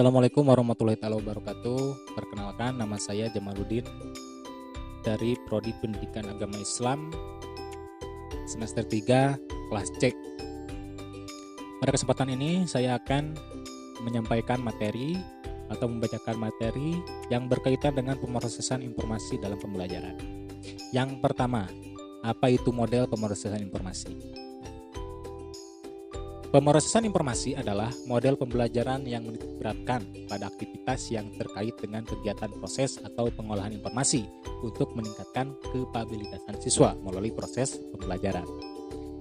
Assalamualaikum warahmatullahi wabarakatuh. Perkenalkan, nama saya Jamaluddin dari Prodi Pendidikan Agama Islam semester 3 kelas C. Pada kesempatan ini saya akan menyampaikan materi atau membacakan materi yang berkaitan dengan pemrosesan informasi dalam pembelajaran. Yang pertama, apa itu model pemrosesan informasi? Pemrosesan informasi adalah model pembelajaran yang menitikberatkan pada aktivitas yang terkait dengan kegiatan proses atau pengolahan informasi untuk meningkatkan kapabilitasan siswa melalui proses pembelajaran.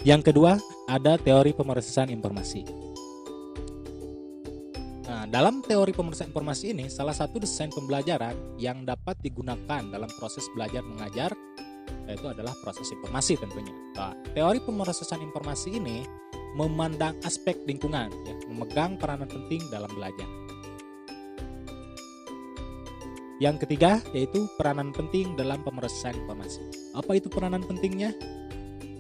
Yang kedua, ada teori pemrosesan informasi. Nah, dalam teori pemrosesan informasi ini, salah satu desain pembelajaran yang dapat digunakan dalam proses belajar mengajar yaitu adalah proses informasi tentunya. Nah, teori pemrosesan informasi ini memandang aspek lingkungan, memegang peranan penting dalam belajar. Yang ketiga yaitu peranan penting dalam pemrosesan informasi. Apa itu peranan pentingnya?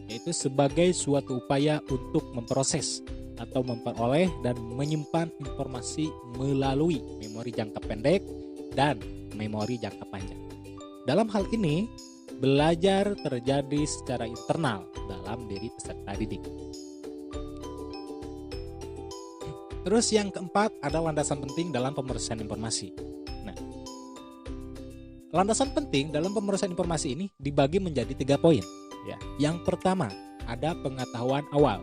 Yaitu sebagai suatu upaya untuk memproses atau memperoleh dan menyimpan informasi melalui memori jangka pendek dan memori jangka panjang. Dalam hal ini, belajar terjadi secara internal dalam diri peserta didik. Terus yang keempat ada landasan penting dalam pemrosesan informasi. Nah, landasan penting dalam pemrosesan informasi ini dibagi menjadi 3 poin. Ya. Yang pertama ada pengetahuan awal.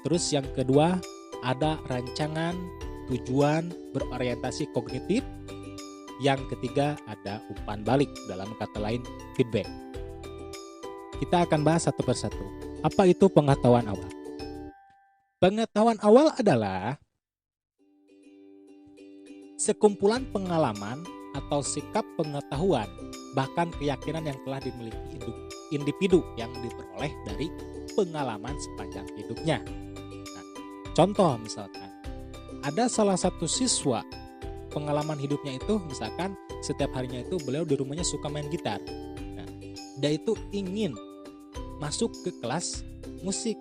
Terus yang kedua ada rancangan tujuan berorientasi kognitif. Yang ketiga ada umpan balik, dalam kata lain feedback. Kita akan bahas satu persatu. Apa itu pengetahuan awal? Pengetahuan awal adalah sekumpulan pengalaman atau sikap pengetahuan, bahkan keyakinan yang telah dimiliki individu yang diperoleh dari pengalaman sepanjang hidupnya. Nah, contoh misalkan, ada salah satu siswa pengalaman hidupnya itu misalkan setiap harinya itu beliau di rumahnya suka main gitar. Nah, dia itu ingin masuk ke kelas musik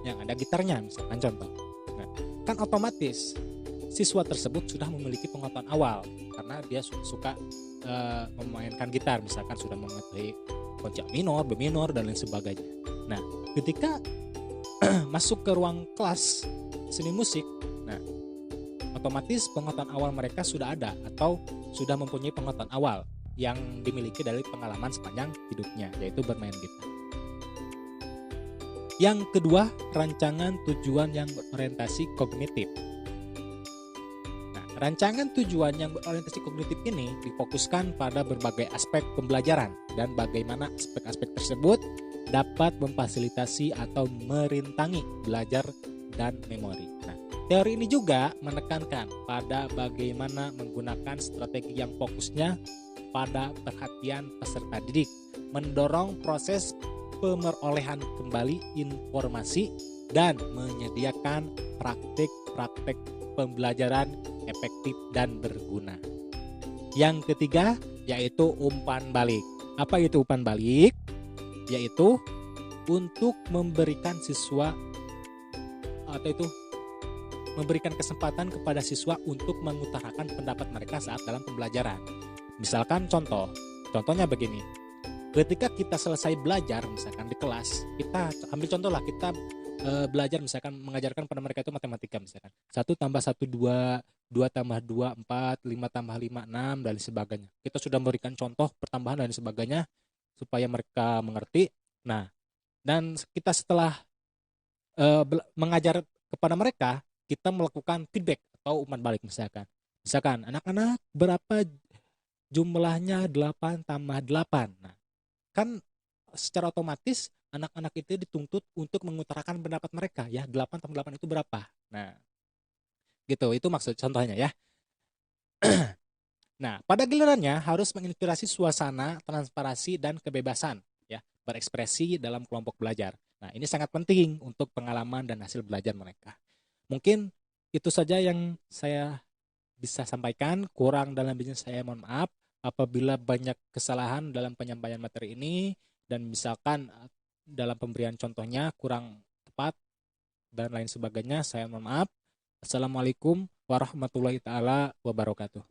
yang ada gitarnya misalkan contoh. Nah, kan otomatis siswa tersebut sudah memiliki pengetahuan awal karena dia suka memainkan gitar, misalkan sudah mengetahui kunci A minor, B minor dan lain sebagainya. Nah, ketika masuk ke ruang kelas seni musik, nah otomatis pengetahuan awal mereka sudah ada atau sudah mempunyai pengetahuan awal yang dimiliki dari pengalaman sepanjang hidupnya, yaitu bermain gitar. Yang kedua, rancangan tujuan yang berorientasi kognitif. Rancangan tujuan yang berorientasi kognitif ini difokuskan pada berbagai aspek pembelajaran dan bagaimana aspek-aspek tersebut dapat memfasilitasi atau merintangi belajar dan memori. Nah, teori ini juga menekankan pada bagaimana menggunakan strategi yang fokusnya pada perhatian peserta didik, mendorong proses pemerolehan kembali informasi dan menyediakan praktik-praktik pembelajaran efektif dan berguna. Yang ketiga yaitu umpan balik. Apa itu umpan balik? Yaitu untuk memberikan siswa atau itu memberikan kesempatan kepada siswa untuk mengutarakan pendapat mereka saat dalam pembelajaran. Misalkan contohnya begini. Ketika kita selesai belajar misalkan di kelas, kita ambil contoh lah, kita belajar misalkan mengajarkan pada mereka itu matematika misalkan 1 tambah 1 2, 2 tambah 2 4, 5 tambah 5 6 dan sebagainya. Kita sudah memberikan contoh pertambahan dan sebagainya supaya mereka mengerti. Nah, dan kita setelah mengajar kepada mereka, kita melakukan feedback atau umpan balik misalkan. Misalkan anak-anak berapa jumlahnya 8 tambah 8. Nah, kan secara otomatis anak-anak itu dituntut untuk mengutarakan pendapat mereka, ya 8 tambah 8 itu berapa. Nah, gitu, itu maksud contohnya ya. Nah, pada gilirannya harus menginspirasi suasana, transparansi dan kebebasan ya berekspresi dalam kelompok belajar. Nah, ini sangat penting untuk pengalaman dan hasil belajar mereka. Mungkin itu saja yang saya bisa sampaikan. Kurang dalam bisnis saya mohon maaf apabila banyak kesalahan dalam penyampaian materi ini dan misalkan dalam pemberian contohnya kurang tepat dan lain sebagainya, saya mohon maaf. Assalamualaikum warahmatullahi taala wabarakatuh.